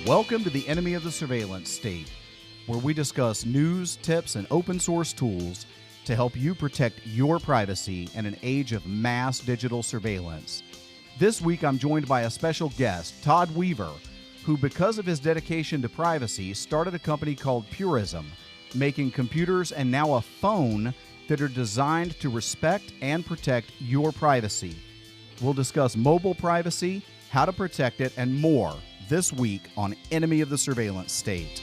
Welcome to the Enemy of the Surveillance State, where we discuss news, tips, and open source tools to help you protect your privacy in an age of mass digital surveillance. This week, I'm joined by a special guest, Todd Weaver, who, because of his dedication to privacy, started a company called Purism, making computers and now a phone that are designed to respect and protect your privacy. We'll discuss mobile privacy, how to protect it, and more this week on Enemy of the Surveillance State.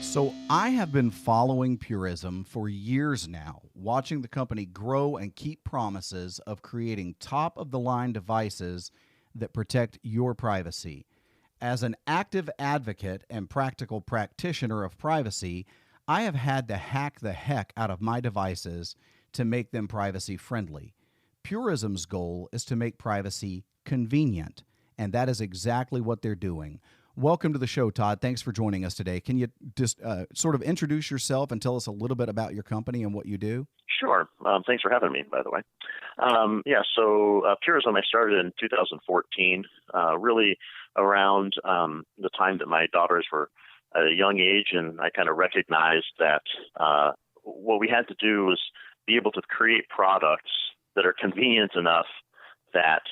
So I have been following Purism for years now, watching the company grow and keep promises of creating top-of-the-line devices that protect your privacy. As an active advocate and practical practitioner of privacy, I have had to hack the heck out of my devices to make them privacy-friendly. Purism's goal is to make privacy convenient, and that is exactly what they're doing. Welcome to the show, Todd. Thanks for joining us today. Can you just sort of introduce yourself and tell us a little bit about your company and what you do? Sure. Thanks for having me, by the way. Purism I started in 2014, really around the time that my daughters were at a young age, and I kind of recognized that what we had to do was be able to create products that are convenient enough that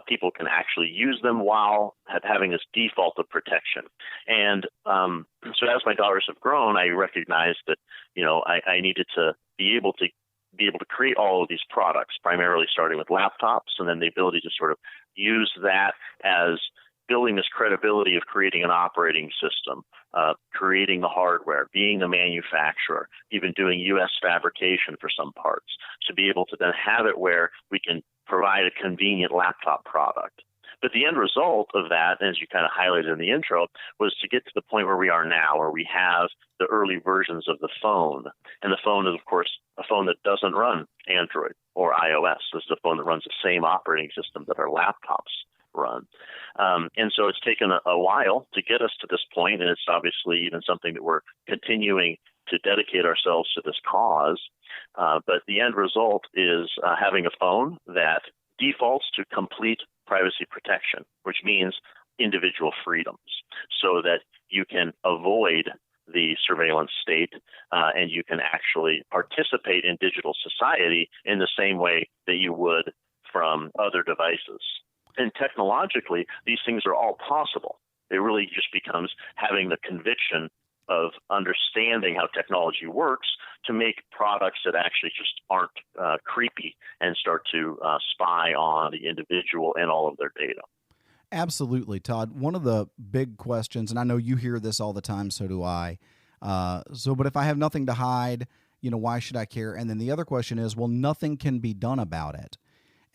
people can actually use them while having this default of protection. And so as my daughters have grown, I recognized that, I needed to be able to create all of these products, primarily starting with laptops, and then the ability to sort of use that as building this credibility of creating an operating system, creating the hardware, being the manufacturer, even doing U.S. fabrication for some parts, to be able to then have it where we can provide a convenient laptop product. But the end result of that, as you kind of highlighted in the intro, was to get to the point where we are now, where we have the early versions of the phone. And the phone is, of course, a phone that doesn't run Android or iOS. This is a phone that runs the same operating system that our laptops run. And so it's taken a while to get us to this point, and it's obviously even something that we're continuing to dedicate ourselves to this cause. But the end result is having a phone that defaults to complete privacy protection, which means individual freedoms, so that you can avoid the surveillance state and you can actually participate in digital society in the same way that you would from other devices. And technologically, these things are all possible. It really just becomes having the conviction of understanding how technology works to make products that actually just aren't creepy and start to spy on the individual and all of their data. Absolutely, Todd. One of the big questions, and I know you hear this all the time, so do I. But if I have nothing to hide, why should I care? And then the other question is, well, nothing can be done about it.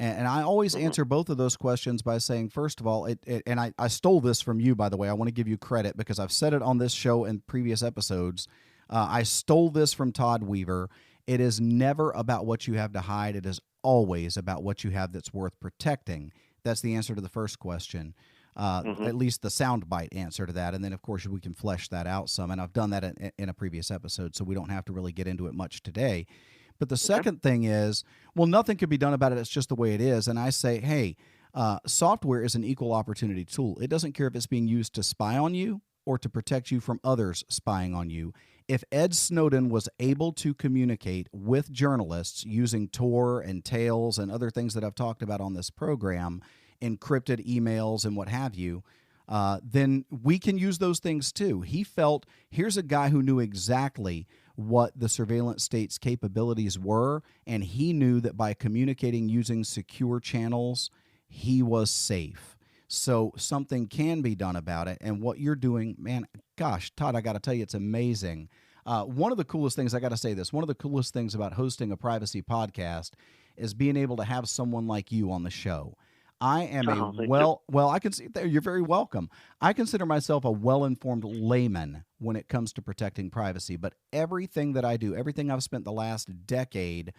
And I always answer both of those questions by saying, first of all, I stole this from you, by the way. I want to give you credit because I've said it on this show in previous episodes. I stole this from Todd Weaver. It is never about what you have to hide. It is always about what you have that's worth protecting. That's the answer to the first question, at least the soundbite answer to that. And then, of course, we can flesh that out some. And I've done that in a previous episode, so we don't have to really get into it much today. But the second thing is, well, nothing can be done about it. It's just the way it is. And I say, hey, software is an equal opportunity tool. It doesn't care if it's being used to spy on you or to protect you from others spying on you. If Ed Snowden was able to communicate with journalists using Tor and Tails and other things that I've talked about on this program, encrypted emails and what have you, then we can use those things too. He felt, here's a guy who knew exactly what the surveillance state's capabilities were, and he knew that by communicating using secure channels, he was safe. So something can be done about it, and what you're doing, man, gosh, Todd, I got to tell you, it's amazing. One of the coolest things, I got to say this, one of the coolest things about hosting a privacy podcast is being able to have someone like you on the show. I am I can see, you're very welcome. I consider myself a well-informed layman when it comes to protecting privacy. But everything that I do, everything I've spent the last decade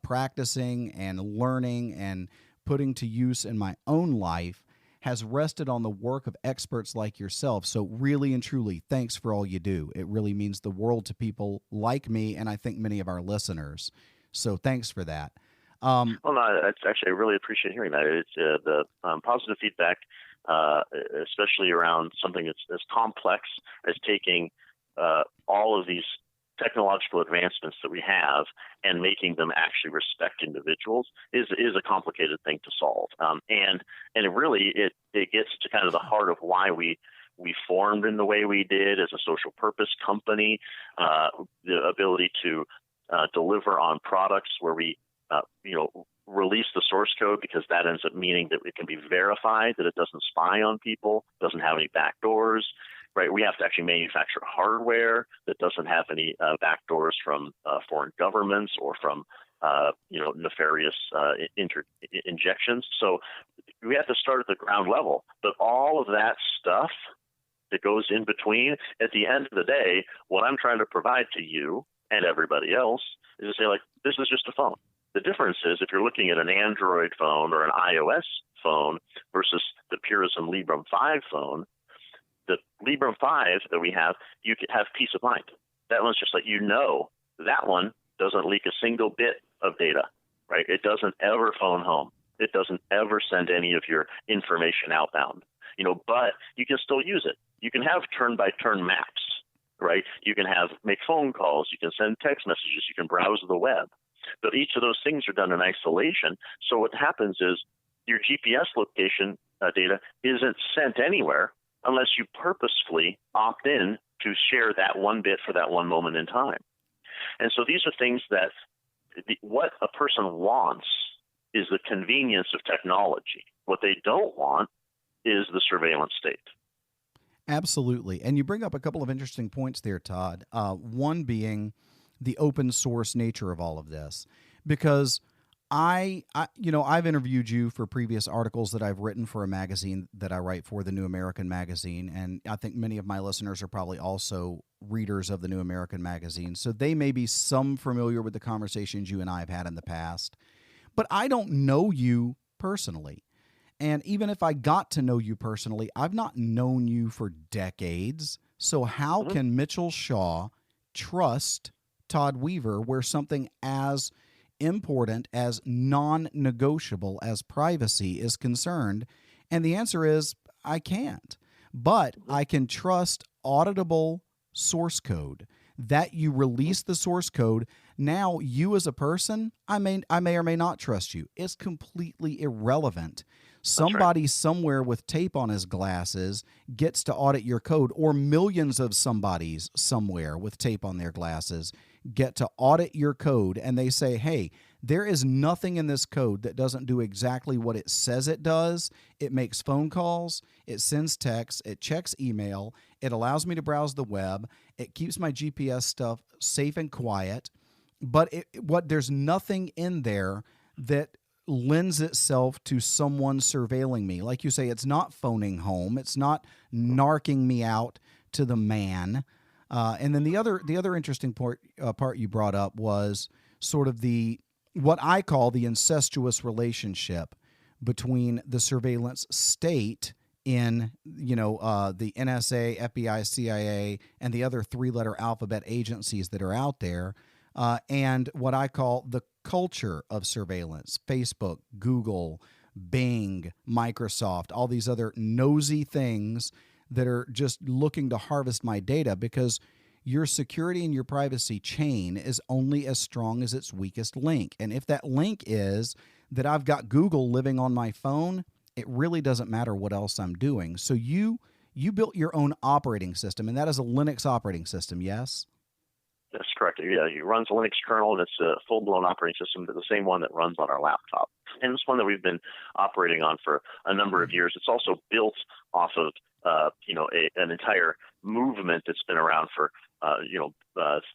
practicing and learning and putting to use in my own life has rested on the work of experts like yourself. So really and truly, thanks for all you do. It really means the world to people like me, and I think many of our listeners. So thanks for that. Well, no, that's actually, I really appreciate hearing that. It's the positive feedback, especially around something that's as complex as taking all of these technological advancements that we have and making them actually respect individuals is a complicated thing to solve. And it really gets to kind of the heart of why we formed in the way we did as a social purpose company, the ability to deliver on products where we release the source code, because that ends up meaning that it can be verified, that it doesn't spy on people, doesn't have any backdoors, right? We have to actually manufacture hardware that doesn't have any backdoors from foreign governments or from nefarious injections. So we have to start at the ground level. But all of that stuff that goes in between, at the end of the day, what I'm trying to provide to you and everybody else is to say, like, this is just a phone. The difference is if you're looking at an Android phone or an iOS phone versus the Purism Librem 5 phone, the Librem 5 that we have, you can have peace of mind. That one's just like, that one doesn't leak a single bit of data, right? It doesn't ever phone home. It doesn't ever send any of your information outbound, but you can still use it. You can have turn-by-turn maps, right? You can make phone calls. You can send text messages. You can browse the web. But each of those things are done in isolation. So what happens is your GPS location data isn't sent anywhere unless you purposefully opt in to share that one bit for that one moment in time. And so these are things that what a person wants is the convenience of technology. What they don't want is the surveillance state. Absolutely. And you bring up a couple of interesting points there, Todd. One being the open source nature of all of this, because I've interviewed you for previous articles that I've written for a magazine that I write for, the New American Magazine. And I think many of my listeners are probably also readers of the New American Magazine. So they may be some familiar with the conversations you and I have had in the past, but I don't know you personally. And even if I got to know you personally, I've not known you for decades. So how can Mitchell Shaw trust Todd Weaver where something as important, as non-negotiable as privacy is concerned? And the answer is, I can't. But I can trust auditable source code, that you release the source code. Now, you as a person, I may or may not trust you. It's completely irrelevant. Somebody somewhere with tape on his glasses gets to audit your code, or millions of somebodies somewhere with tape on their glasses get to audit your code, and they say, hey, there is nothing in this code that doesn't do exactly what it says it does. It makes phone calls, it sends texts, it checks email, it allows me to browse the web, it keeps my GPS stuff safe and quiet, but there's nothing in there that lends itself to someone surveilling me. Like you say, it's not phoning home. It's not narking me out to the man. And then the other interesting part you brought up was sort of what I call the incestuous relationship between the surveillance state in the NSA, FBI, CIA, and the other three-letter alphabet agencies that are out there, and what I call the culture of surveillance: Facebook, Google, Bing, Microsoft, all these other nosy things that are just looking to harvest my data, because your security and your privacy chain is only as strong as its weakest link. And if that link is that I've got Google living on my phone, it really doesn't matter what else I'm doing. So you built your own operating system, and that is a Linux operating system, yes? That's correct. Yeah, it runs a Linux kernel, and it's a full-blown operating system, but the same one that runs on our laptop. And it's one that we've been operating on for a number of years. It's also built off of an entire movement that's been around for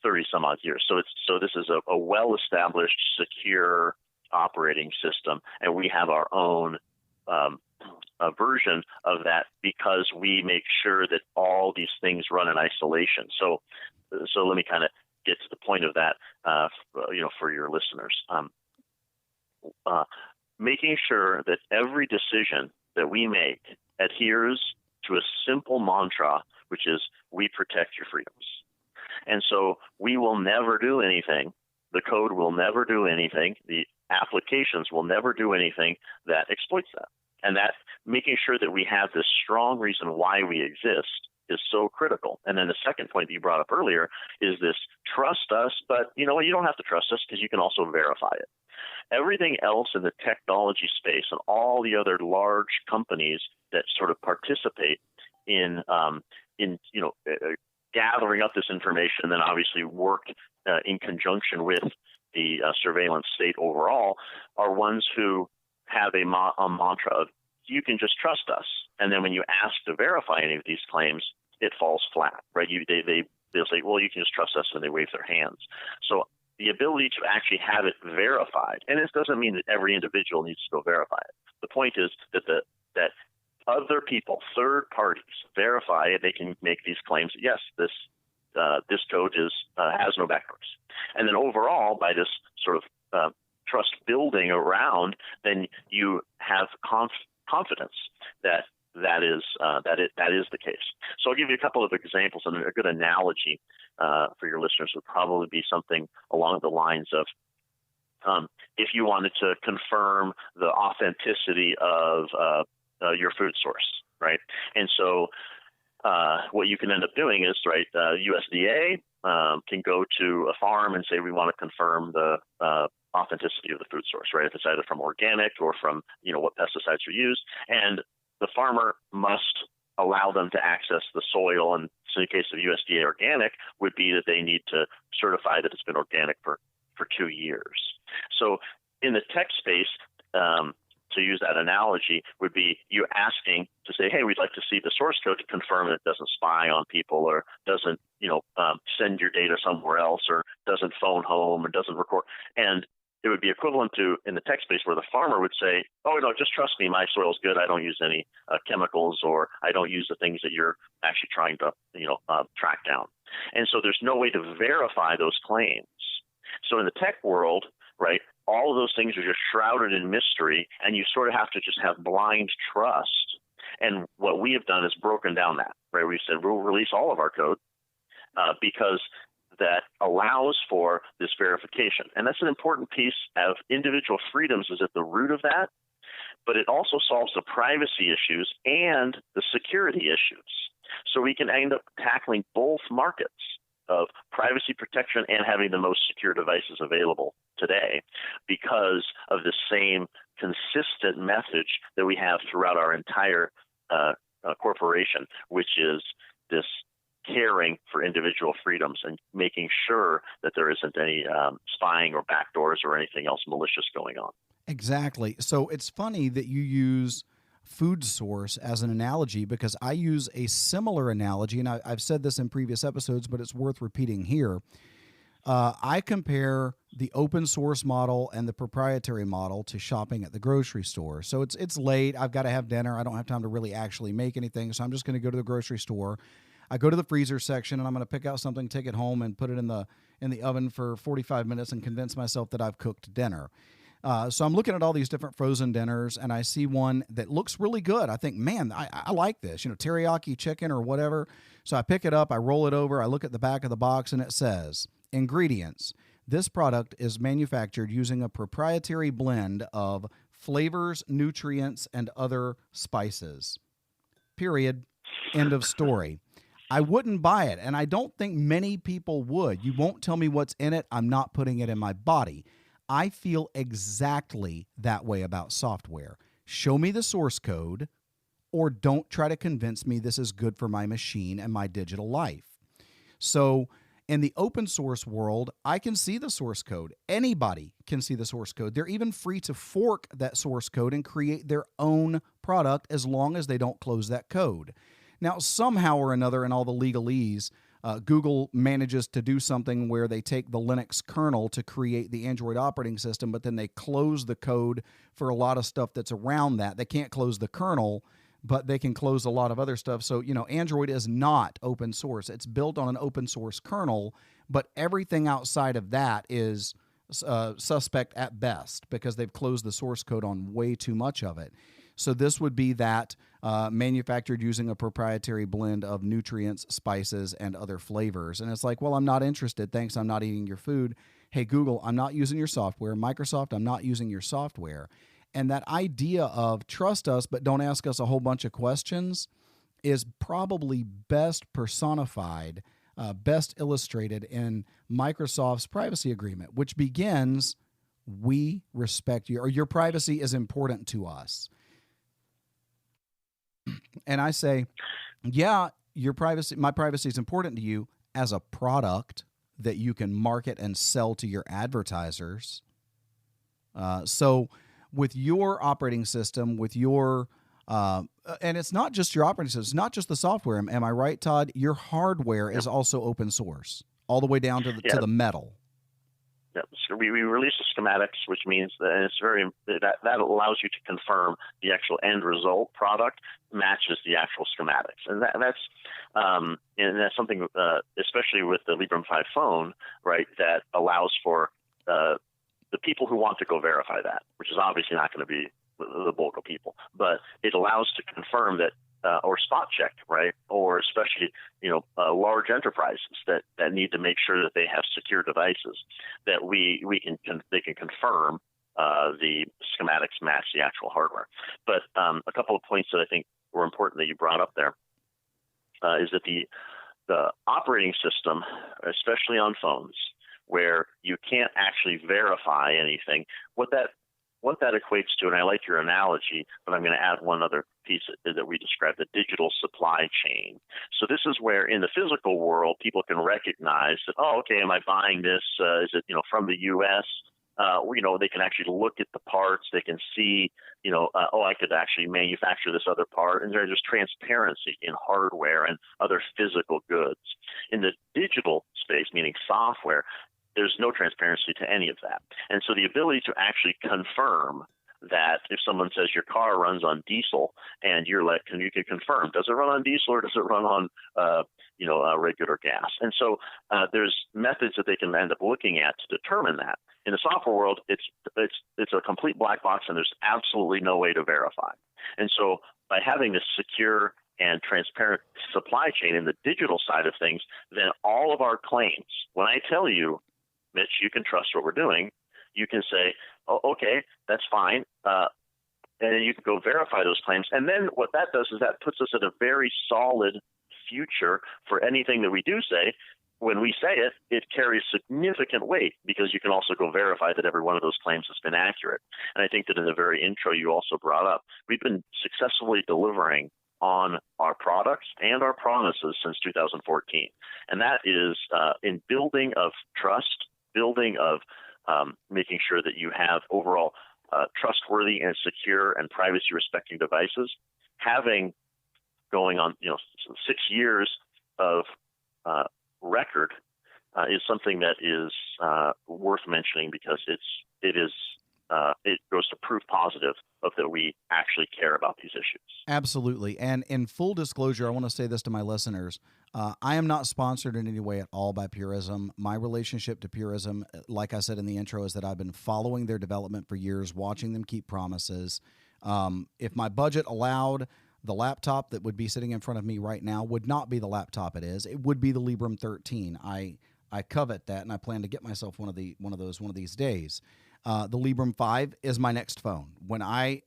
30 some odd years. So this is a well-established, secure operating system, and we have our own version of that because we make sure that all these things run in isolation. So let me kind of get to the point of that, for your listeners. Making sure that every decision that we make adheres to a simple mantra, which is we protect your freedoms. And so we will never do anything. The code will never do anything. The applications will never do anything that exploits that. And that making sure that we have this strong reason why we exist is so critical. And then the second point that you brought up earlier is this trust us, but you don't have to trust us because you can also verify it. Everything else in the technology space and all the other large companies that sort of participate in gathering up this information and then obviously work in conjunction with the surveillance state overall are ones who have a mantra of you can just trust us. And then when you ask to verify any of these claims, it falls flat, right? They'll say, well, you can just trust us, and they wave their hands. So the ability to actually have it verified, and this doesn't mean that every individual needs to go verify it. The point is that that other people, third parties, verify it. They can make these claims. Yes, this code has no backdoors. And then overall, by this sort of trust building around, then you have confidence that is the case. So I'll give you a couple of examples, and a good analogy for your listeners would probably be something along the lines of if you wanted to confirm the authenticity of your food source, right? And so what you can end up doing is, right, USDA can go to a farm and say, we want to confirm the authenticity of the food source, right? If it's either from organic or from, what pesticides are used. And the farmer must allow them to access the soil. And in the case of USDA organic would be that they need to certify that it's been organic for 2 years. So in the tech space, to use that analogy, would be you asking to say, hey, we'd like to see the source code to confirm that it doesn't spy on people or doesn't, send your data somewhere else or doesn't phone home or doesn't record. And it would be equivalent to in the tech space where the farmer would say, oh, no, just trust me. My soil's good. I don't use any chemicals, or I don't use the things that you're actually trying to, track down. And so there's no way to verify those claims. So in the tech world, right, all of those things are just shrouded in mystery, and you sort of have to just have blind trust. And what we have done is broken down that, right? We said we'll release all of our code because that allows for this verification. And that's an important piece of individual freedoms is at the root of that, but it also solves the privacy issues and the security issues. So we can end up tackling both markets of privacy protection and having the most secure devices available today because of the same consistent message that we have throughout our entire corporation, which is this caring for individual freedoms and making sure that there isn't any spying or backdoors or anything else malicious going on. Exactly. So it's funny that you use food source as an analogy because I use a similar analogy, and I've said this in previous episodes, but it's worth repeating here. I compare the open source model and the proprietary model to shopping at the grocery store. So it's late. I've got to have dinner. I don't have time to really actually make anything. So I'm just going to go to the grocery store. I go to the freezer section and I'm going to pick out something, take it home, and put it in the oven for 45 minutes and convince myself that I've cooked dinner. So I'm looking at all these different frozen dinners, and I see one that looks really good. I think, man, I like this, teriyaki chicken or whatever. So I pick it up, I roll it over, I look at the back of the box, and it says, ingredients. This product is manufactured using a proprietary blend of flavors, nutrients, and other spices. Period. End of story. I wouldn't buy it, and I don't think many people would. You won't tell me what's in it. I'm not putting it in my body. I feel exactly that way about software. Show me the source code, or don't try to convince me this is good for my machine and my digital life. So in the open source world, I can see the source code. Anybody can see the source code. They're even free to fork that source code and create their own product as long as they don't close that code. Now, somehow or another, in all the legalese, Google manages to do something where they take the Linux kernel to create the Android operating system, but then they close the code for a lot of stuff that's around that. They can't close the kernel, but they can close a lot of other stuff. So, Android is not open source. It's built on an open source kernel, but everything outside of that is suspect at best because they've closed the source code on way too much of it. So this would be that manufactured using a proprietary blend of nutrients, spices, and other flavors. And it's like, well, I'm not interested. Thanks, I'm not eating your food. Hey, Google, I'm not using your software. Microsoft, I'm not using your software. And that idea of trust us but don't ask us a whole bunch of questions is probably best personified, best illustrated in Microsoft's privacy agreement, which begins, we respect you, or your privacy is important to us. And I say, yeah, my privacy is important to you as a product that you can market and sell to your advertisers. So with your operating system, with your, and it's not just your operating system, it's not just the software. Am I right, Todd? Your hardware is also open source, all the way down to the metal. Yeah, so we release the schematics, which means that that allows you to confirm the actual end result product matches the actual schematics, and that's something, especially with the Librem 5 phone, right? That allows for the people who want to go verify that, which is obviously not going to be the bulk of people, but it allows to confirm that. Or spot check, right? Or especially, large enterprises that need to make sure that they have secure devices that they can confirm the schematics match the actual hardware. But a couple of points that I think were important that you brought up there is that the operating system, especially on phones, where you can't actually verify anything, what that equates to, and I like your analogy, but I'm going to add one other piece that we described, the digital supply chain. So this is where in the physical world, people can recognize that, oh, okay, am I buying this? Is it, from the U.S.? They can actually look at the parts. They can see, I could actually manufacture this other part. And there's transparency in hardware and other physical goods. In the digital space, meaning software, there's no transparency to any of that. And so the ability to actually confirm that if someone says your car runs on diesel and you can confirm, does it run on diesel or does it run on, regular gas? And so there's methods that they can end up looking at to determine that. In the software world, it's a complete black box and there's absolutely no way to verify. And so by having this secure and transparent supply chain in the digital side of things, then all of our claims, when I tell you, Mitch, you can trust what we're doing, you can say, oh, okay, that's fine. And then you can go verify those claims. And then what that does is that puts us at a very solid future for anything that we do say. When we say it, it carries significant weight because you can also go verify that every one of those claims has been accurate. And I think that in the very intro you also brought up, we've been successfully delivering on our products and our promises since 2014. And that is in building of trust, building of making sure that you have overall trustworthy and secure and privacy respecting devices, having going on 6 years of record is something that is worth mentioning because it goes to proof positive of that we actually care about these issues. Absolutely. And in full disclosure, I want to say this to my listeners. I am not sponsored in any way at all by Purism. My relationship to Purism, like I said in the intro, is that I've been following their development for years, watching them keep promises. If my budget allowed, the laptop that would be sitting in front of me right now would not be the laptop it is. It would be the Librem 13. I covet that, and I plan to get myself one of these days. The Librem 5 is my next phone. When I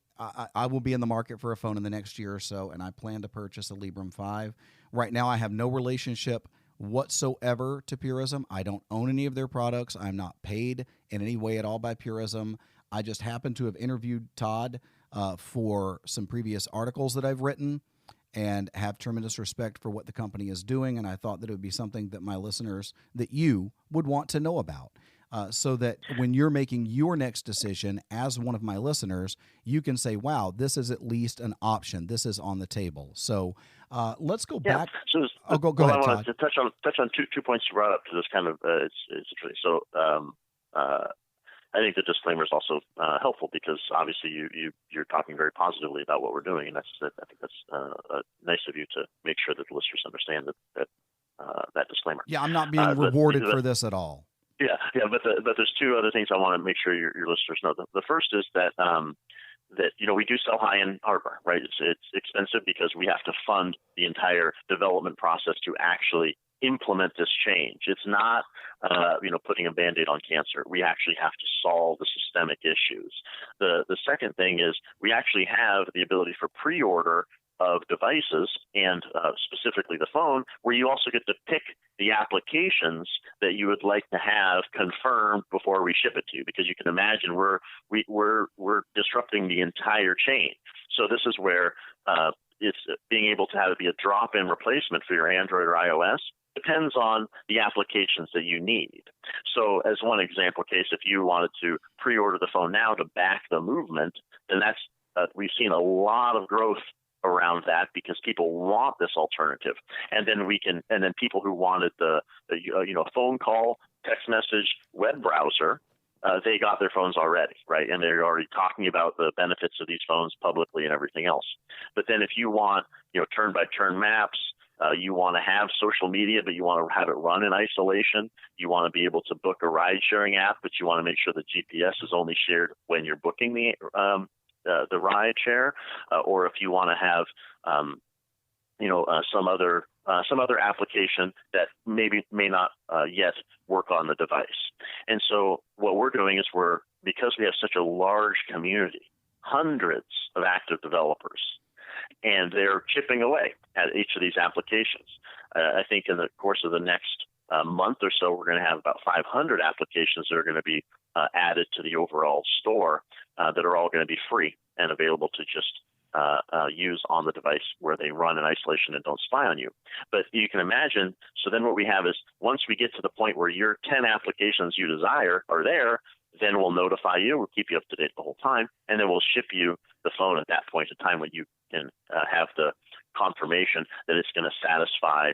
will be in the market for a phone in the next year or so, and I plan to purchase a Librem 5. Right now, I have no relationship whatsoever to Purism. I don't own any of their products. I'm not paid in any way at all by Purism. I just happen to have interviewed Todd for some previous articles that I've written and have tremendous respect for what the company is doing, and I thought that it would be something that my listeners, that you, would want to know about. so that when you're making your next decision as one of my listeners, you can say, wow, this is at least an option. This is on the table. So let's go back. So go I ahead, wanted Todd. to touch on two points you brought up, because it's kind of it's interesting. So I think the disclaimer is also helpful, because obviously you're talking very positively about what we're doing, and I think that's nice of you to make sure that the listeners understand that disclaimer. Yeah, I'm not being rewarded for this at all. Yeah, but there's two other things I want to make sure your listeners know. The first is that we do sell high-end hardware, right? It's expensive because we have to fund the entire development process to actually implement this change. It's not putting a Band-Aid on cancer. We actually have to solve the systemic issues. The second thing is we actually have the ability for pre-order of devices, and specifically the phone, where you also get to pick the applications that you would like to have confirmed before we ship it to you, because you can imagine we're disrupting the entire chain. So this is where it's being able to have it be a drop-in replacement for your Android or iOS depends on the applications that you need. So as one example case, if you wanted to pre-order the phone now to back the movement, then that's we've seen a lot of growth around that, because people want this alternative. And then people who wanted the phone call, text message, web browser, they got their phones already, right? And they're already talking about the benefits of these phones publicly and everything else. But then if you want, turn-by-turn maps, you want to have social media, but you want to have it run in isolation. You want to be able to book a ride-sharing app, but you want to make sure the GPS is only shared when you're booking the ride share, or if you want to have, some other application that may not yet work on the device. And so what we're doing is because we have such a large community, hundreds of active developers, and they're chipping away at each of these applications. I think in the course of the next month or so, we're going to have about 500 applications that are going to be added to the overall store that are all going to be free and available to just use on the device where they run in isolation and don't spy on you. But you can imagine, so then what we have is once we get to the point where your 10 applications you desire are there, then we'll notify you, we'll keep you up to date the whole time, and then we'll ship you the phone at that point in time when you can have the confirmation that it's going to satisfy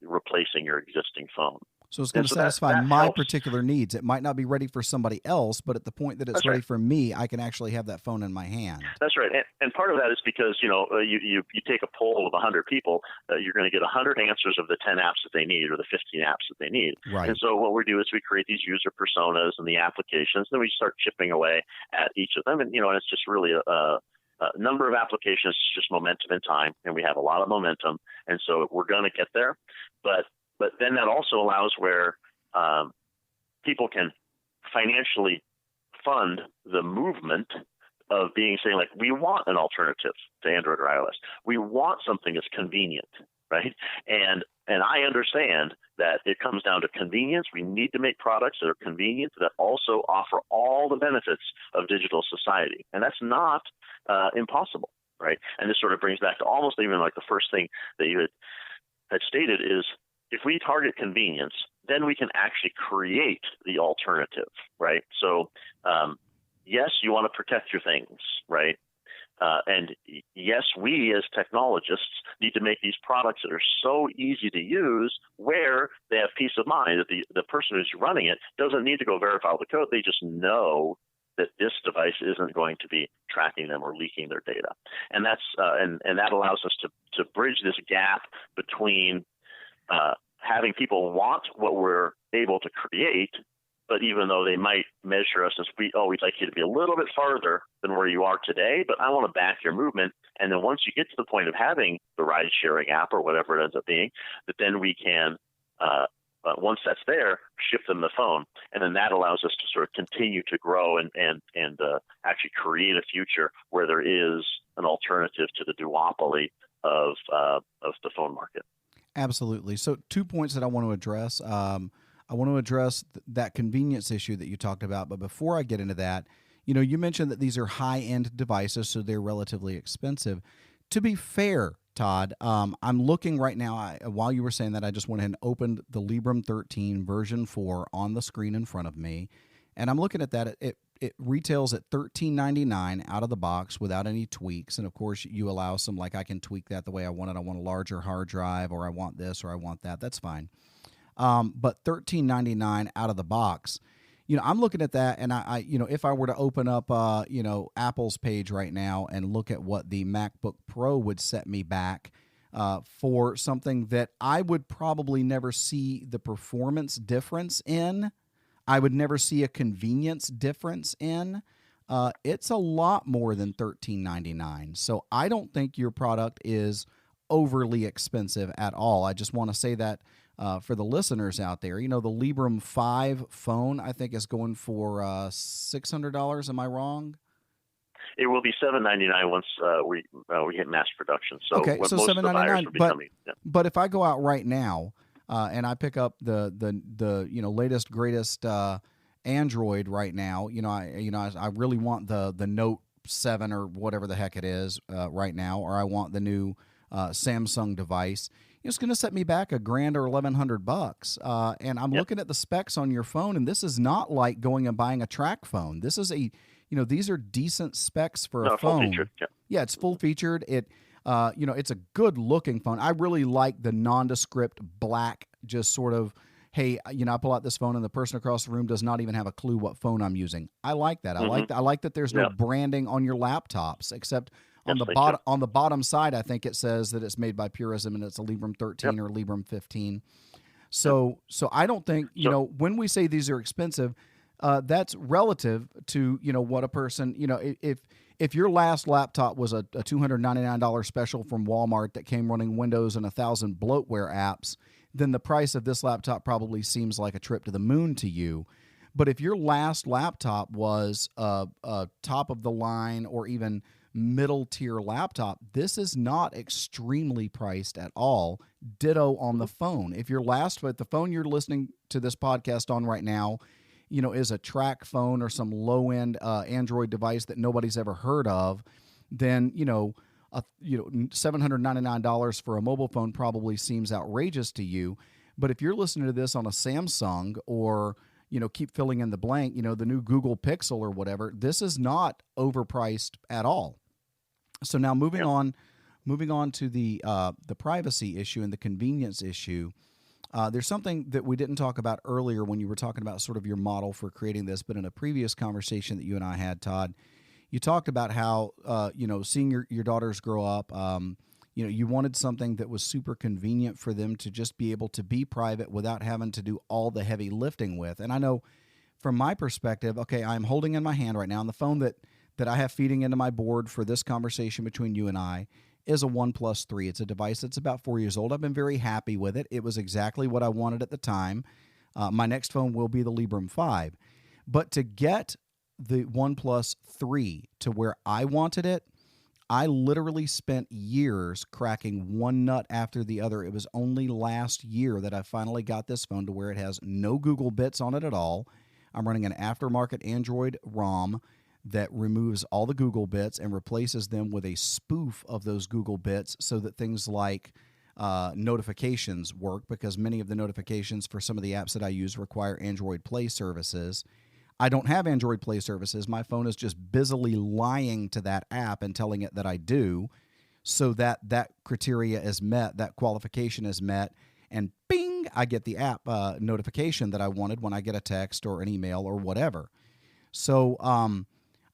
replacing your existing phone. So it's going to satisfy my particular needs. It might not be ready for somebody else, but at the point that it's ready for me, I can actually have that phone in my hand. That's right. And part of that is because, you take a poll of 100 people, you're going to get 100 answers of the 10 apps that they need or the 15 apps that they need. Right. And so what we do is we create these user personas and the applications, then we start chipping away at each of them. And, and it's just really a number of applications, just momentum in time, and we have a lot of momentum. And so we're going to get there. But then that also allows where people can financially fund the movement of saying, like, we want an alternative to Android or iOS. We want something that's convenient, right? And I understand that it comes down to convenience. We need to make products that are convenient, that also offer all the benefits of digital society. And that's not impossible, right? And this sort of brings back to almost even like the first thing that you had stated is, if we target convenience, then we can actually create the alternative, right? So, yes, you want to protect your things, right? And yes, we as technologists need to make these products that are so easy to use where they have peace of mind that the person who's running it doesn't need to go verify the code. They just know that this device isn't going to be tracking them or leaking their data. And that's and that allows us to bridge this gap between having people want what we're able to create, but even though they might measure us as we'd like you to be a little bit farther than where you are today, but I want to back your movement. And then once you get to the point of having the ride-sharing app or whatever it ends up being, that then we can, once that's there, ship them the phone. And then that allows us to sort of continue to grow and actually create a future where there is an alternative to the duopoly of the phone market. Absolutely. So 2 points that I want to address. I want to address that convenience issue that you talked about. But before I get into that, you mentioned that these are high-end devices, so they're relatively expensive. To be fair, Todd. I'm looking right now. While you were saying that, I just went ahead and opened the Librem 13 version 4 on the screen in front of me, and I'm looking at that. It retails at $13.99 out of the box without any tweaks. And of course, you allow some, like, I can tweak that the way I want it. I want a larger hard drive, or I want this, or I want that. That's fine. But $13.99 out of the box. I'm looking at that, and I if I were to open up, Apple's page right now and look at what the MacBook Pro would set me back for something that I would probably never see the performance difference in, I would never see a convenience difference in. It's a lot more than $13.99. So I don't think your product is overly expensive at all. I just want to say that. For the listeners out there, the Librem 5 phone, I think, is going for $600. Am I wrong? It will be $799 once we hit mass production. So okay, so $799. But if I go out right now and I pick up the latest greatest Android right now, I really want the Note 7 or whatever the heck it is right now, or I want the new Samsung device. It's going to set me back $1,000 or $1,100. And I'm looking at the specs on your phone, and this is not like going and buying a track phone. This is these are decent specs for a phone. Full featured, yeah, it's full featured. It's a good looking phone. I really like the nondescript black, just sort of, hey, I pull out this phone and the person across the room does not even have a clue what phone I'm using. I like that. Mm-hmm. I like that there's no branding on your laptops, except on the bottom side, I think it says that it's made by Purism and it's a Librem 13 or Librem 15. So I don't think, when we say these are expensive, that's relative to, what a person, if your last laptop was a $299 special from Walmart that came running Windows and 1,000 bloatware apps, then the price of this laptop probably seems like a trip to the moon to you. But if your last laptop was a top of the line or even middle tier laptop, this is not extremely priced at all. Ditto on the phone. If the phone you're listening to this podcast on right now, is a track phone or some low end Android device that nobody's ever heard of, then $799 for a mobile phone probably seems outrageous to you. But if you're listening to this on a Samsung or keep filling in the blank, the new Google Pixel or whatever, this is not overpriced at all. So now moving on to the privacy issue and the convenience issue, there's something that we didn't talk about earlier when you were talking about sort of your model for creating this, but in a previous conversation that you and I had, Todd, you talked about how, seeing your daughters grow up, you wanted something that was super convenient for them to just be able to be private without having to do all the heavy lifting with. And I know from my perspective, okay, I'm holding in my hand right now, and the phone that I have feeding into my board for this conversation between you and I is a OnePlus 3. It's a device that's about 4 years old. I've been very happy with it. It was exactly what I wanted at the time. My next phone will be the Librem 5. But to get the OnePlus 3 to where I wanted it, I literally spent years cracking one nut after the other. It was only last year that I finally got this phone to where it has no Google bits on it at all. I'm running an aftermarket Android ROM that removes all the Google bits and replaces them with a spoof of those Google bits so that things like notifications work, because many of the notifications for some of the apps that I use require Android Play services. I don't have Android Play services. My phone is just busily lying to that app and telling it that I do, so that criteria is met, that qualification is met, and bing, I get the app notification that I wanted when I get a text or an email or whatever. So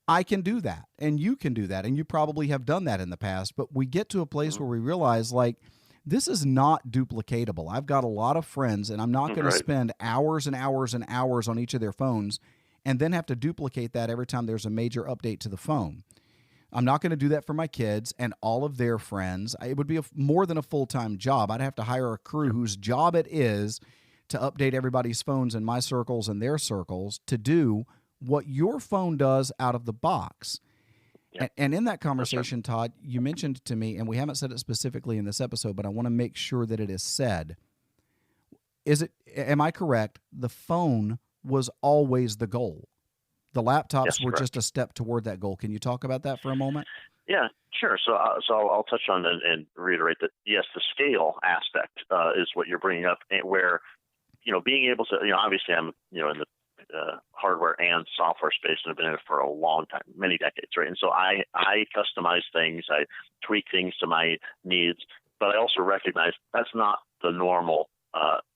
I can do that, and you can do that, and you probably have done that in the past, but we get to a place where we realize, like, this is not duplicatable. I've got a lot of friends, and I'm not going to spend hours and hours and hours on each of their phones and then have to duplicate that every time there's a major update to the phone. I'm not going to do that for my kids and all of their friends. It would be more than a full-time job. I'd have to hire a crew whose job it is to update everybody's phones in my circles and their circles to do what your phone does out of the box. Yeah. And in that conversation, Todd, you mentioned to me, and we haven't said it specifically in this episode, but I want to make sure that it is said. Am I correct? The phone was always the goal. The laptops Yes, were correct. just a step toward that goal. Can you talk about that for a moment? Yeah, sure. So I'll touch on and reiterate that yes, the scale aspect is what you're bringing up, where being able to obviously I'm in the hardware and software space and have been in it for a long time, many decades, right? And so I customize things, I tweak things to my needs, but I also recognize that's not the normal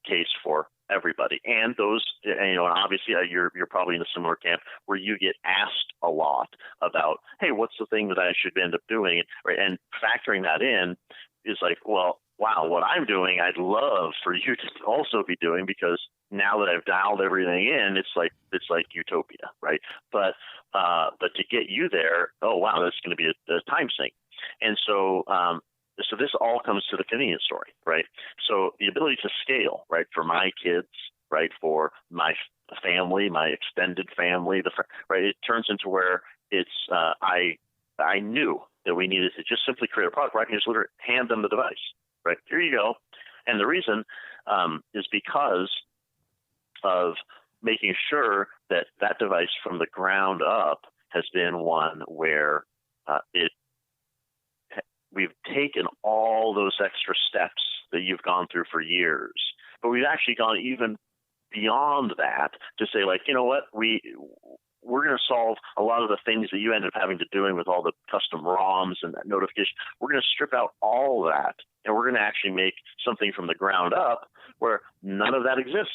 case for everybody. And those, and obviously you're probably in a similar camp where you get asked a lot about, hey, what's the thing that I should end up doing, right? And factoring that in is like, well, wow, what I'm doing, I'd love for you to also be doing, because now that I've dialed everything in, it's like utopia, right? But to get you there, oh wow, that's going to be a time sink, and so this all comes to the convenience story, right? So the ability to scale, right, for my kids, right, for my family, my extended family, right, it turns into where it's I knew that we needed to just simply create a product where I can just literally hand them the device. Right, here you go. And the reason is because of making sure that that device from the ground up has been one where we've taken all those extra steps that you've gone through for years, but we've actually gone even beyond that to say, like, you know what, we're going to solve a lot of the things that you end up having to doing with all the custom ROMs and that notification. We're going to strip out all of that, and we're going to actually make something from the ground up where none of that exists.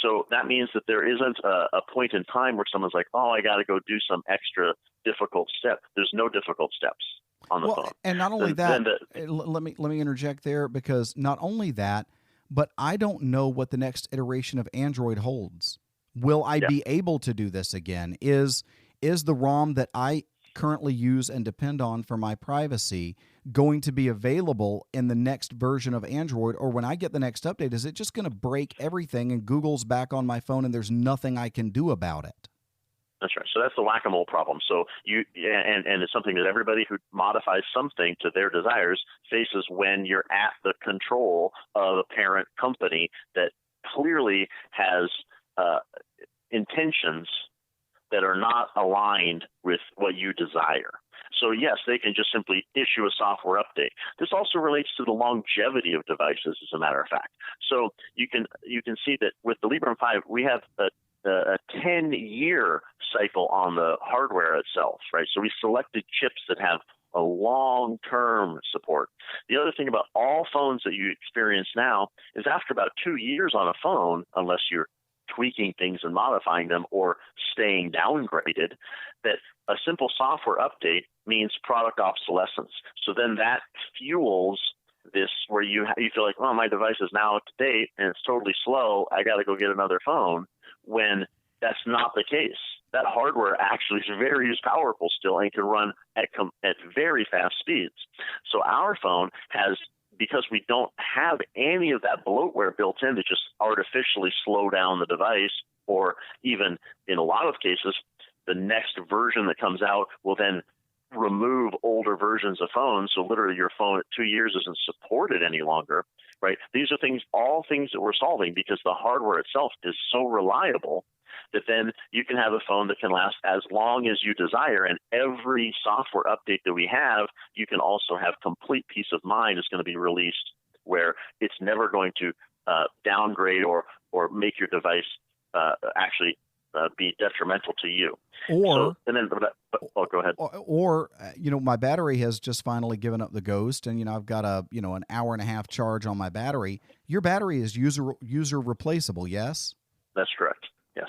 So that means that there isn't a point in time where someone's like, oh, I got to go do some extra difficult step. There's no difficult steps on the phone. And not only that, let me interject there, because not only that, but I don't know what the next iteration of Android holds. Will I be able to do this again? Is the ROM that I currently use and depend on for my privacy going to be available in the next version of Android? Or when I get the next update, is it just going to break everything and Google's back on my phone and there's nothing I can do about it? That's right. So that's the whack-a-mole problem. So and it's something that everybody who modifies something to their desires faces when you're at the control of a parent company that clearly has intentions that are not aligned with what you desire. So yes, they can just simply issue a software update. This also relates to the longevity of devices, as a matter of fact. So you can see that with the Librem 5, we have a 10-year cycle on the hardware itself, right? So we selected chips that have a long-term support. The other thing about all phones that you experience now is after about 2 years on a phone, unless you're tweaking things and modifying them or staying downgraded, that a simple software update means product obsolescence. So then that fuels this where you feel like, oh, my device is now up to date and it's totally slow, I got to go get another phone, when that's not the case. That hardware actually is very powerful still and can run at very fast speeds. So our phone has, because we don't have any of that bloatware built in to just artificially slow down the device, or even in a lot of cases, the next version that comes out will then remove older versions of phones. So literally your phone at 2 years isn't supported any longer, right? These are all things that we're solving because the hardware itself is so reliable that then you can have a phone that can last as long as you desire. And every software update that we have, you can also have complete peace of mind is going to be released, where it's never going to downgrade or make your device actually be detrimental to you. Or, go ahead. Or, my battery has just finally given up the ghost, and I've got an hour and a half charge on my battery. Your battery is user replaceable, yes? That's correct. Yes.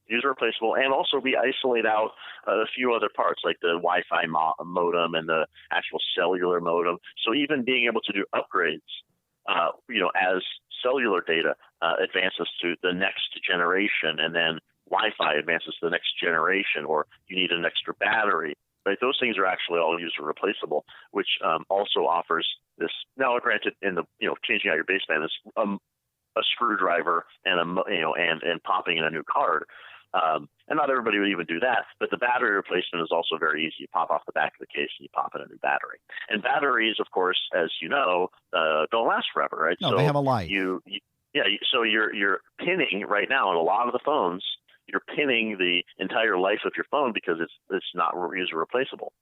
User replaceable, and also we isolate out a few other parts like the Wi-Fi modem and the actual cellular modem. So even being able to do upgrades, as cellular data advances to the next generation, and then Wi-Fi advances to the next generation, or you need an extra battery, right? Those things are actually all user replaceable, which also offers this. Now, granted, in the changing out your baseband is a screwdriver and and popping in a new card. And not everybody would even do that, but the battery replacement is also very easy. You pop off the back of the case and you pop in a new battery. And batteries, of course, as you know, don't last forever, right? No, so they have a life. So you're pinning right now on a lot of the phones. you're pinning the entire life of your phone because it's not user replaceable.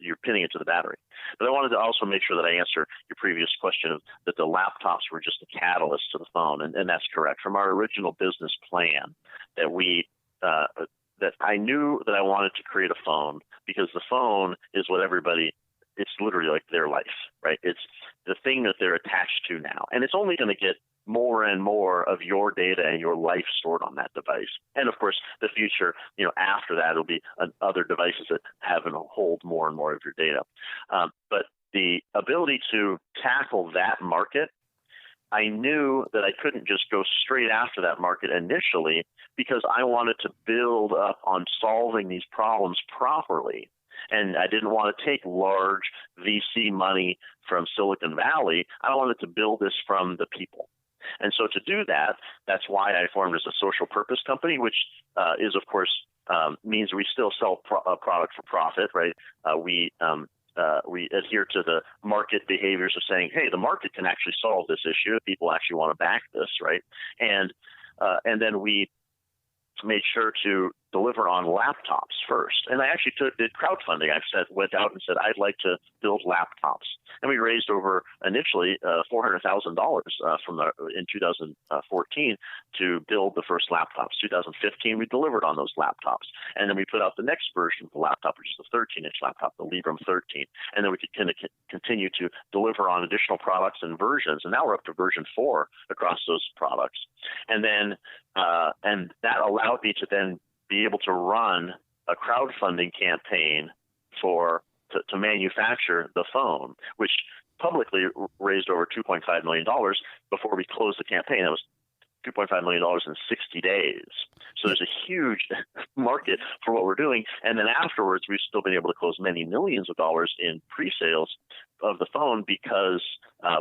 You're pinning it to the battery. But I wanted to also make sure that I answer your previous question of that the laptops were just a catalyst to the phone, and that's correct. From our original business plan, that I knew that I wanted to create a phone because the phone is what everybody. It's literally like their life, right? It's the thing that they're attached to now, and it's only going to get more and more of your data and your life stored on that device. And of course, the future, after that, it'll be other devices that have and hold more and more of your data. But the ability to tackle that market, I knew that I couldn't just go straight after that market initially because I wanted to build up on solving these problems properly. And I didn't want to take large VC money from Silicon Valley. I wanted to build this from the people. And so to do that, that's why I formed as a social purpose company, which is, of course, means we still sell a product for profit, right? We adhere to the market behaviors of saying, hey, the market can actually solve this issue if people actually want to back this, right? And then we made sure to deliver on laptops first. And I actually did crowdfunding. Went out and said, I'd like to build laptops. And we raised over initially $400,000 in 2014 to build the first laptops. 2015, we delivered on those laptops. And then we put out the next version of the laptop, which is the 13-inch laptop, the Librem 13. And then we could continue to deliver on additional products and versions. And now we're up to version 4 across those products. And then and that allowed me to then be able to run a crowdfunding campaign to manufacture the phone, which publicly raised over $2.5 million before we closed the campaign. That was $2.5 million in 60 days. So there's a huge market for what we're doing. And then afterwards, we've still been able to close many millions of dollars in pre-sales of the phone because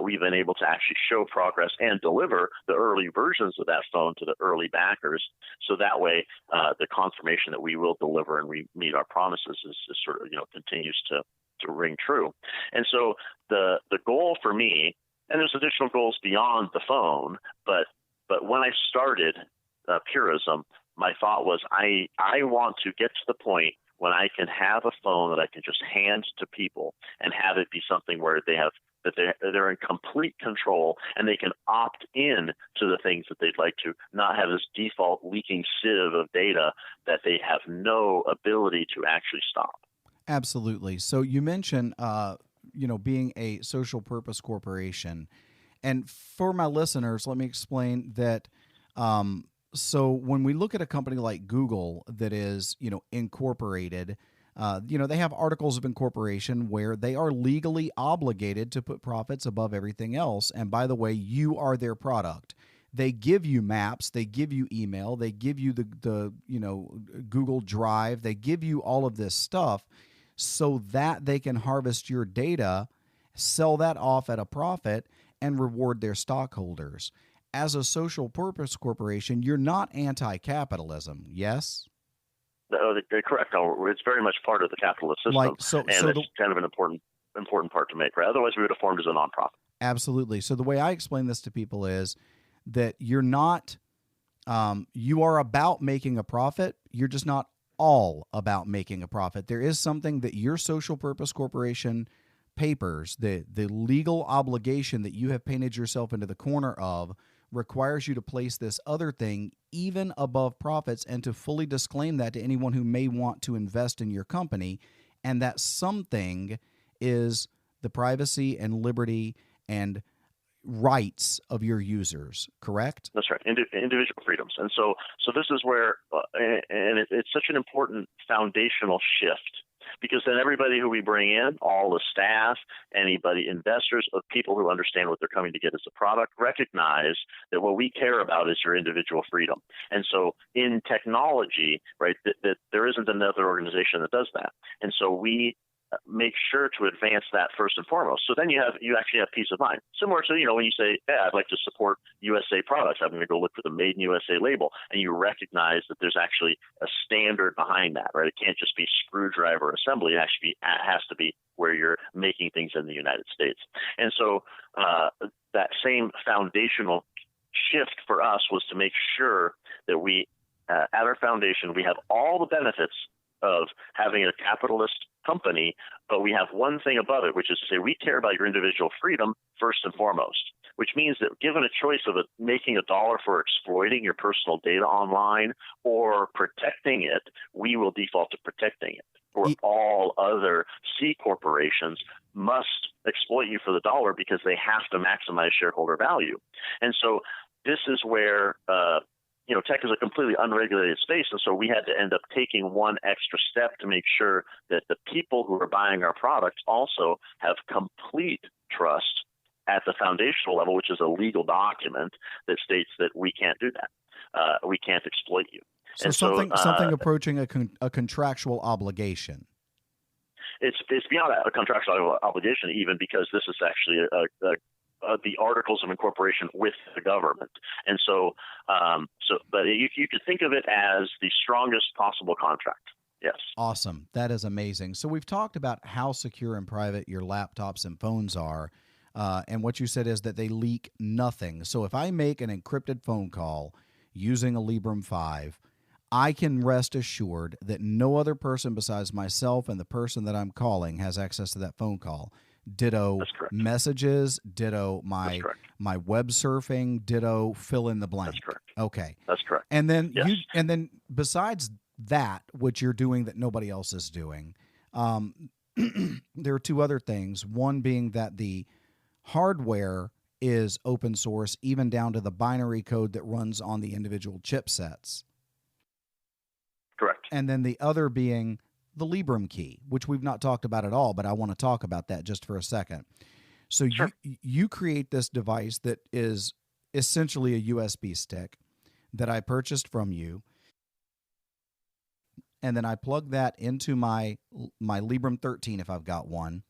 we've been able to actually show progress and deliver the early versions of that phone to the early backers. So that way, the confirmation that we will deliver and we meet our promises is sort of, continues to ring true. And so the goal for me, and there's additional goals beyond the phone, but when I started Purism, my thought was I want to get to the point when I can have a phone that I can just hand to people and have it be something where they're in complete control and they can opt in to the things that they'd like to, not have this default leaking sieve of data that they have no ability to actually stop. Absolutely. So you mentioned, being a social purpose corporation. And for my listeners, let me explain that. So when we look at a company like Google that is, incorporated, they have articles of incorporation where they are legally obligated to put profits above everything else. And by the way, you are their product. They give you maps, they give you email, they give you the Google Drive, they give you all of this stuff so that they can harvest your data, sell that off at a profit, and reward their stockholders. As a social purpose corporation, you're not anti-capitalism, yes? No, they're correct. No, it's very much part of the capitalist system, it's kind of an important part to make, right? Otherwise, we would have formed as a nonprofit. Absolutely. So the way I explain this to people is that you're not, you are about making a profit. You're just not all about making a profit. There is something that your social purpose corporation papers, the legal obligation that you have painted yourself into the corner of, requires you to place this other thing even above profits and to fully disclaim that to anyone who may want to invest in your company. And that something is the privacy and liberty and rights of your users, correct? That's right, individual freedoms. And so this is where, it's such an important foundational shift, because then everybody who we bring in, all the staff, anybody, investors, people who understand what they're coming to get as a product, recognize that what we care about is your individual freedom. And so in technology, right, that there isn't another organization that does that. And so we make sure to advance that first and foremost. So then you actually have peace of mind. Similar to, when you say, I'd like to support USA products, I'm going to go look for the Made in USA label, and you recognize that there's actually a standard behind that, right? It can't just be screwdriver assembly. It has to be where you're making things in the United States. And so that same foundational shift for us was to make sure that we at our foundation, we have all the benefits of having a capitalist company, but we have one thing above it, which is to say we care about your individual freedom first and foremost, which means that given a choice of making $1 for exploiting your personal data online or protecting it, we will default to protecting it. Or all other C corporations must exploit you for the dollar because they have to maximize shareholder value. And so this is where tech is a completely unregulated space, and so we had to end up taking one extra step to make sure that the people who are buying our products also have complete trust at the foundational level, which is a legal document that states that we can't do that. We can't exploit you. So something approaching a contractual obligation. It's beyond a contractual obligation, even because this is actually the articles of incorporation with the government. And but you could think of it as the strongest possible contract. Yes. Awesome. That is amazing. So we've talked about how secure and private your laptops and phones are. And what you said is that they leak nothing. So if I make an encrypted phone call using a Librem 5, I can rest assured that no other person besides myself and the person that I'm calling has access to that phone call. Ditto messages, ditto my web surfing, ditto fill in the blank. That's correct. Okay. That's correct. And then then besides that, what you're doing that nobody else is doing, there are two other things. One being that the hardware is open source, even down to the binary code that runs on the individual chipsets. Correct. And then the other being the Librem key, which we've not talked about at all, but I want to talk about that just for a second. So sure. you create this device that is essentially a USB stick that I purchased from you, and then I plug that into my Librem 13 if I've got one,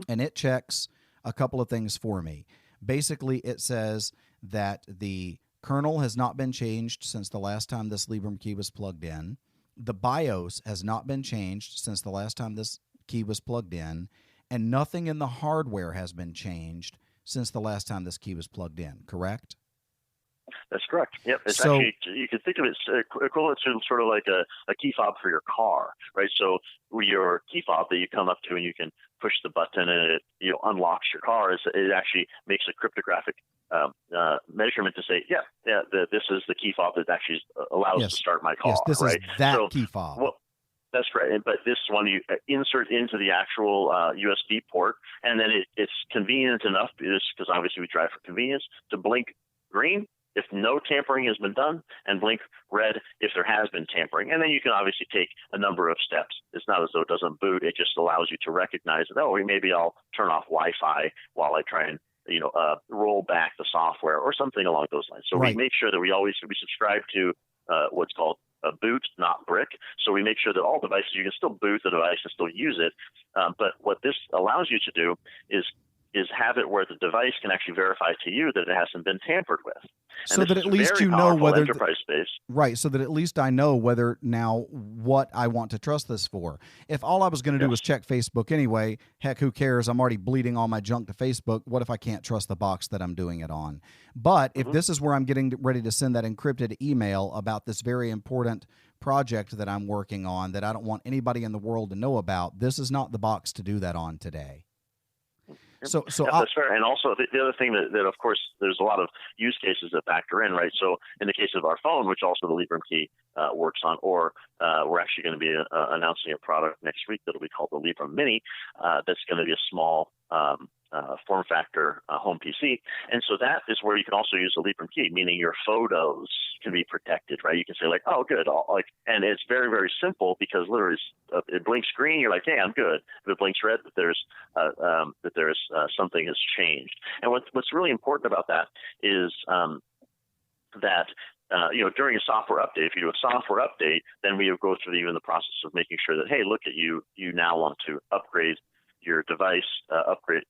and it checks a couple of things for me. Basically, it says that the kernel has not been changed since the last time this Librem key was plugged in. The BIOS has not been changed since the last time this key was plugged in, and nothing in the hardware has been changed since the last time this key was plugged in, correct? That's correct. Yep. It's actually, you can think of it as equivalent to sort of like a key fob for your car, right? So your key fob that you come up to and you can push the button and it unlocks your car, it actually makes a cryptographic measurement to say, this is the key fob that actually allows to start my car. Yes, this right? is that key fob. Well, that's right. But this one you insert into the actual USB port, and then it's convenient enough, because obviously we drive for convenience, to blink green if no tampering has been done, and blink red if there has been tampering. And then you can obviously take a number of steps. It's not as though it doesn't boot. It just allows you to recognize that, maybe I'll turn off Wi-Fi while I try and roll back the software or something along those lines. So we make sure that we subscribe to what's called a boot, not brick. So we make sure that all devices, you can still boot the device and still use it. But what this allows you to do is have it where the device can actually verify to you that it hasn't been tampered with. So that at least you know whether enterprise space. Right, so that at least I know whether now what I want to trust this for. If all I was going to do was check Facebook anyway, heck, who cares? I'm already bleeding all my junk to Facebook. What if I can't trust the box that I'm doing it on? But if this is where I'm getting ready to send that encrypted email about this very important project that I'm working on that I don't want anybody in the world to know about, this is not the box to do that on today. So that's fair. And also the other thing that of course there's a lot of use cases that factor in, right? So in the case of our phone, which also the Librem key works on, or we're actually going to be announcing a product next week that'll be called the Librem Mini. That's going to be a small form factor home PC. And so that is where you can also use the Librem key, meaning your photos can be protected, right? You can say good, and it's very, very simple because literally it blinks green, you're like, hey, I'm good. If it blinks red, that there's something has changed. And what's really important about that is that during a software update, if you do a software update, then we go through even the process of making sure that, hey, look at you now want to upgrade your device,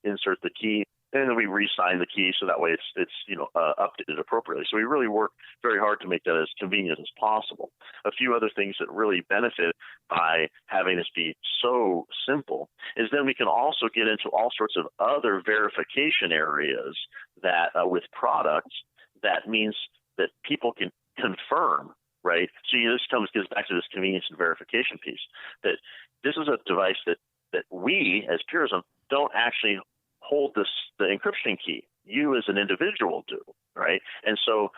insert the key, and then we re-sign the key so that way it's updated appropriately. So we really work very hard to make that as convenient as possible. A few other things that really benefit by having this be so simple is then we can also get into all sorts of other verification areas that with products, that means that people can confirm right? So gets back to this convenience and verification piece, that this is a device that we as Purism don't actually hold the encryption key. You as an individual do, right? And so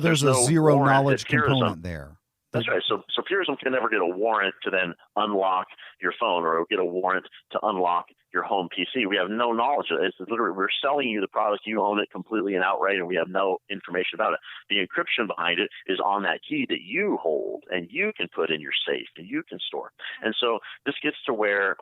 there's a no zero knowledge component there. That's right. So Purism can never get a warrant to then unlock your phone or get a warrant to unlock your home PC. We have no knowledge of it. It's literally, we're selling you the product. You own it completely and outright, and we have no information about it. The encryption behind it is on that key that you hold and you can put in your safe and you can store. And so this gets to where,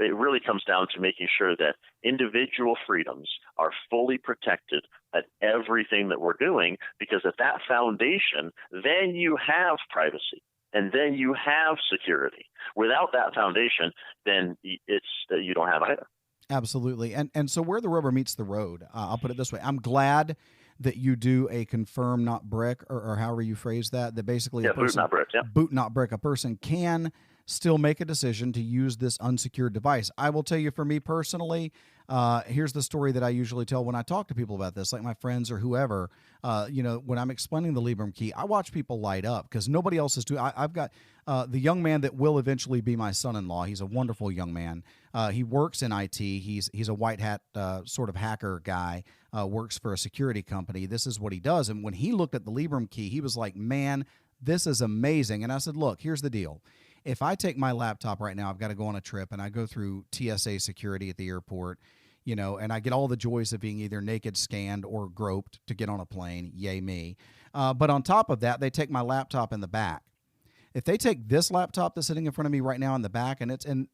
it really comes down to making sure that individual freedoms are fully protected at everything that we're doing, because at that foundation, then you have privacy and then you have security. Without that foundation, then it's you don't have either. Absolutely. And so where the rubber meets the road, I'll put it this way. I'm glad that you do a confirm not brick, or however you phrase that basically boot not brick. Yeah. Boot not brick. A person can still make a decision to use this unsecured device. I will tell you, for me personally, here's the story that I usually tell when I talk to people about this, like my friends or whoever. When I'm explaining the Librem key, I watch people light up because nobody else is doing. I've got the young man that will eventually be my son-in-law. He's a wonderful young man. He works in IT. He's a white hat sort of hacker guy. Works for a security company. This is what he does. And when he looked at the Librem key, he was like, "Man, this is amazing." And I said, "Look, here's the deal. If I take my laptop right now, I've got to go on a trip and I go through TSA security at the airport, and I get all the joys of being either naked scanned or groped to get on a plane. Yay me. But on top of that, they take my laptop in the back. If they take this laptop that's sitting in front of me right now in the back and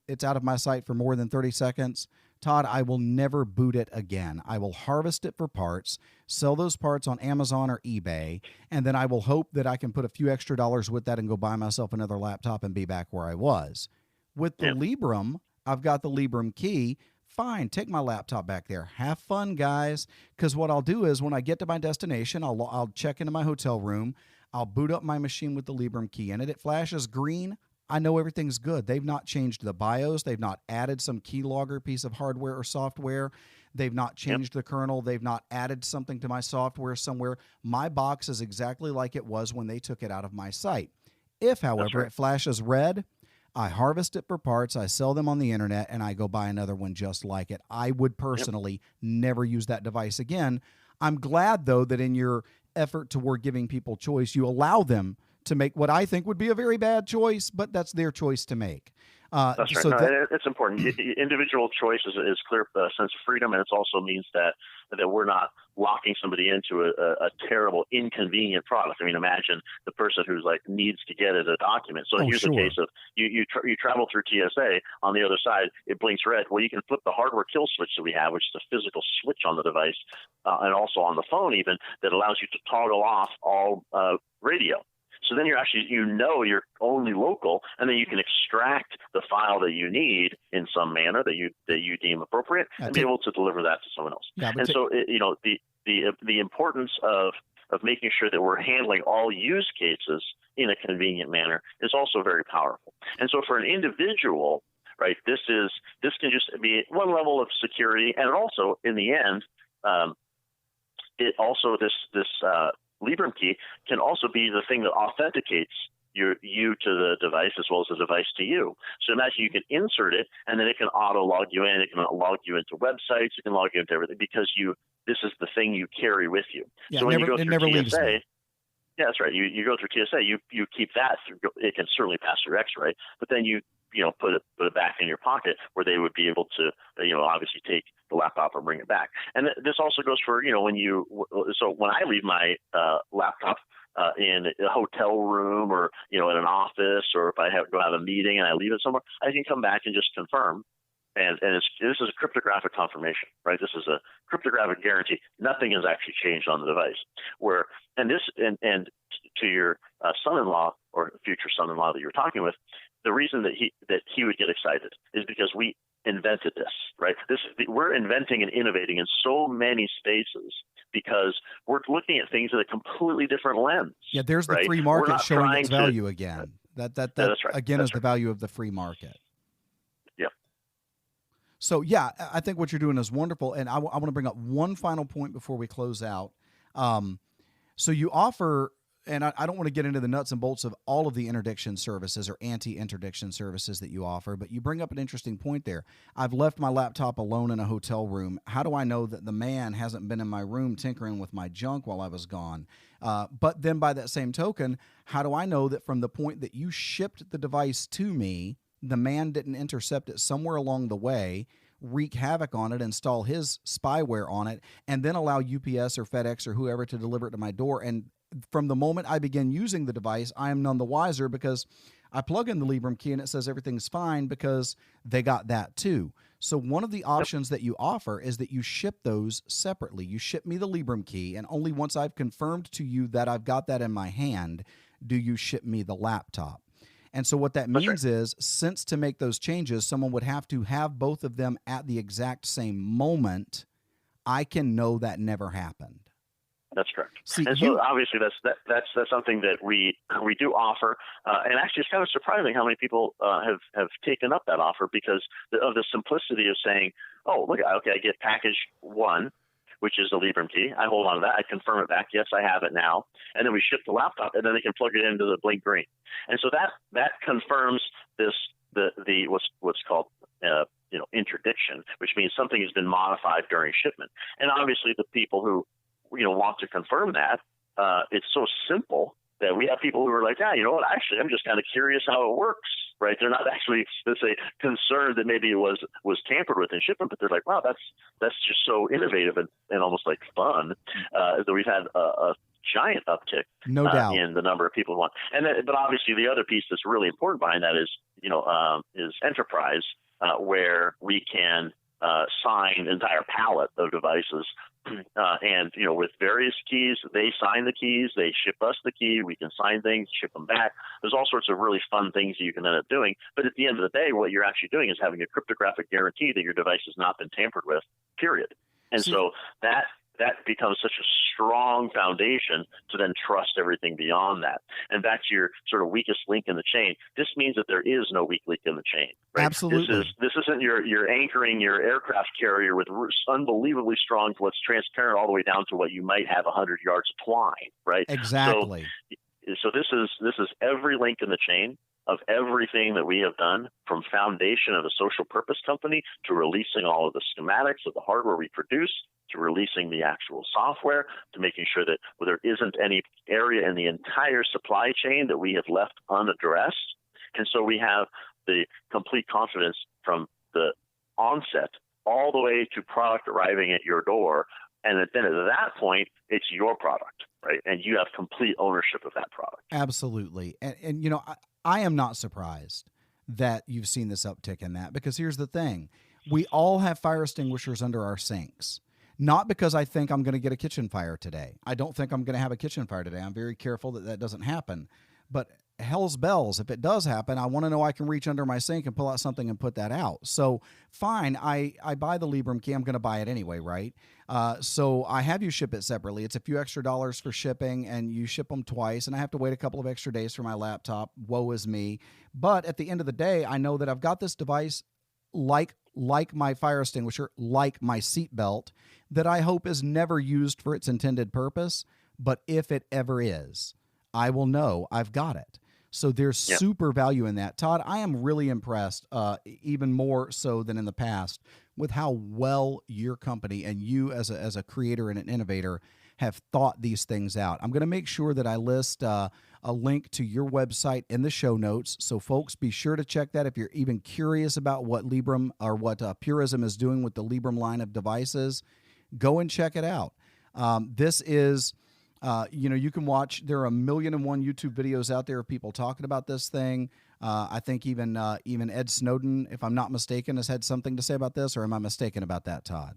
it's out of my sight for more than 30 seconds, Todd, I will never boot it again. I will harvest it for parts, sell those parts on Amazon or eBay, and then I will hope that I can put a few extra dollars with that and go buy myself another laptop and be back where I was. With the Librem, I've got the Librem key. Fine, take my laptop back there. Have fun, guys, because what I'll do is when I get to my destination, I'll check into my hotel room. I'll boot up my machine with the Librem key in it. It flashes green. I know everything's good. They've not changed the BIOS. They've not added some keylogger piece of hardware or software. They've not changed the kernel. They've not added something to my software somewhere. My box is exactly like it was when they took it out of my site. If, however, it flashes red, I harvest it for parts, I sell them on the internet, and I go buy another one just like it. I would personally never use that device again. I'm glad, though, that in your effort toward giving people choice, you allow them to make what I think would be a very bad choice, but that's their choice to make. That's right. So it's important. Individual choice is clear sense of freedom, and it also means that we're not locking somebody into a terrible, inconvenient product. I mean, imagine the person who's needs to get at a document. So here's a case of you travel through TSA. On the other side, it blinks red. Well, you can flip the hardware kill switch that we have, which is a physical switch on the device, and also on the phone even, that allows you to toggle off all radio. So then you're you're only local, and then you can extract the file that you need in some manner that you deem appropriate, and be able to deliver that to someone else. Yeah, and so the importance of making sure that we're handling all use cases in a convenient manner is also very powerful. And so for an individual, right, this can just be one level of security, and also in the end, this Librem key can also be the thing that authenticates you to the device as well as the device to you. So imagine you can insert it, and then it can auto-log you in. It can log you into websites. It can log you into everything because this is the thing you carry with you. Yeah, so when you go through TSA, yeah, that's right. You go through TSA, you keep that through. It can certainly pass through X-ray, but then you put it back in your pocket where they would be able to obviously take the laptop and bring it back. And this also goes for when I leave my laptop in a hotel room or in an office, or if I go have a meeting and I leave it somewhere, I can come back and just confirm. And this is a cryptographic confirmation, right? This is a cryptographic guarantee. Nothing has actually changed on the device. And to your son-in-law or future son-in-law that you were talking with, the reason that he would get excited is because we invented this, right? We're inventing and innovating in so many spaces because we're looking at things in a completely different lens. Yeah, there's the free market showing its value again. That's right. Again, is the value of the free market. Yeah. So, yeah, I think what you're doing is wonderful. And I want to bring up one final point before we close out. So you offer, and I don't want to get into the nuts and bolts of all of the interdiction services or anti-interdiction services that you offer, but you bring up an interesting point there. I've left my laptop alone in a hotel room. How do I know that the man hasn't been in my room tinkering with my junk while I was gone? But then by that same token, how do I know that from the point that you shipped the device to me, the man didn't intercept it somewhere along the way, wreak havoc on it, install his spyware on it, and then allow UPS or FedEx or whoever to deliver it to my door? And from the moment I begin using the device, I am none the wiser because I plug in the Librem key and it says everything's fine because they got that too. So one of the options that you offer is that you ship those separately. You ship me the Librem key, and only once I've confirmed to you that I've got that in my hand do you ship me the laptop. And so what that means is, since to make those changes, someone would have to have both of them at the exact same moment, I can know that never happened. That's correct. And so obviously that's something that we do offer. And actually it's kind of surprising how many people have taken up that offer because of the simplicity of saying, oh, look, okay, I get package 1, which is the Librem key. I hold on to that. I confirm it back. Yes, I have it now. And then we ship the laptop, and then they can plug it into the Blink Green. And so that confirms the what's called interdiction, which means something has been modified during shipment. And obviously the people who want to confirm that, it's so simple that we have people who are like, you know what, actually, I'm just kind of curious how it works, right? They're not actually, let's say, concerned that maybe it was tampered with in shipment, but they're like, wow, that's just so innovative and almost like fun that we've had a giant uptick, no doubt, in the number of people who want. But obviously, the other piece that's really important behind that is enterprise, where we can sign an entire pallet of devices. And with various keys, they sign the keys, they ship us the key, we can sign things, ship them back. There's all sorts of really fun things that you can end up doing. But at the end of the day, what you're actually doing is having a cryptographic guarantee that your device has not been tampered with, period. And so that becomes such a strong foundation to then trust everything beyond that. And that's your sort of weakest link in the chain. This means that there is no weak link in the chain. Right? Absolutely. This isn't you're anchoring your aircraft carrier with unbelievably strong, what's transparent all the way down to what you might have 100 yards of twine, right? Exactly. So this is every link in the chain of everything that we have done, from foundation of a social purpose company to releasing all of the schematics of the hardware we produce, to releasing the actual software, to making sure that there isn't any area in the entire supply chain that we have left unaddressed. And so we have the complete confidence from the onset all the way to product arriving at your door. And then at that point, it's your product, right? And you have complete ownership of that product. Absolutely. And I am not surprised that you've seen this uptick in that, because here's the thing. We all have fire extinguishers under our sinks. Not because I think I'm going to get a kitchen fire today. I don't think I'm going to have a kitchen fire today. I'm very careful that doesn't happen. But hell's bells, if it does happen, I want to know I can reach under my sink and pull out something and put that out. So fine, I buy the Librem key. I'm going to buy it anyway, right? So I have you ship it separately. It's a few extra dollars for shipping, and you ship them twice, and I have to wait a couple of extra days for my laptop. Woe is me. But at the end of the day, I know that I've got this device like my fire extinguisher, like my seatbelt, that I hope is never used for its intended purpose. But if it ever is, I will know I've got it. So there's super value in that. Todd, I am really impressed, even more so than in the past, with how well your company and you as a creator and an innovator have thought these things out. I'm going to make sure that I list a link to your website in the show notes. So folks, be sure to check that. If you're even curious about what Librem or what Purism is doing with the Librem line of devices, go and check it out. This is... you can watch, there are 1,000,001 YouTube videos out there of people talking about this thing. I think even Ed Snowden, if I'm not mistaken, has had something to say about this, or am I mistaken about that, Todd?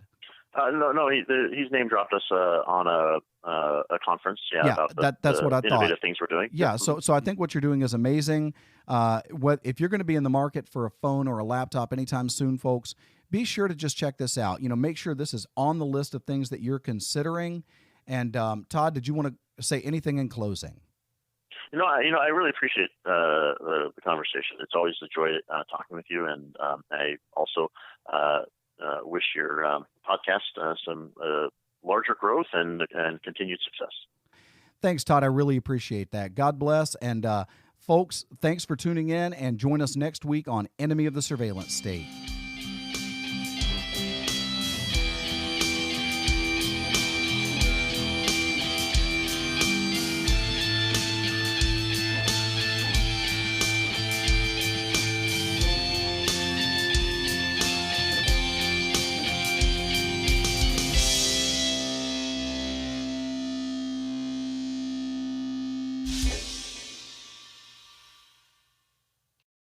No, he's name dropped us on a conference. About that's what I thought. Innovative things we're doing. Yeah, so I think what you're doing is amazing. If you're going to be in the market for a phone or a laptop anytime soon, folks, be sure to just check this out. Make sure this is on the list of things that you're considering. And Todd, did you want to say anything in closing? I really appreciate the conversation. It's always a joy talking with you, and I also wish your podcast some larger growth and continued success. Thanks, Todd. I really appreciate that. God bless. And folks, thanks for tuning in, and join us next week on Enemy of the Surveillance State.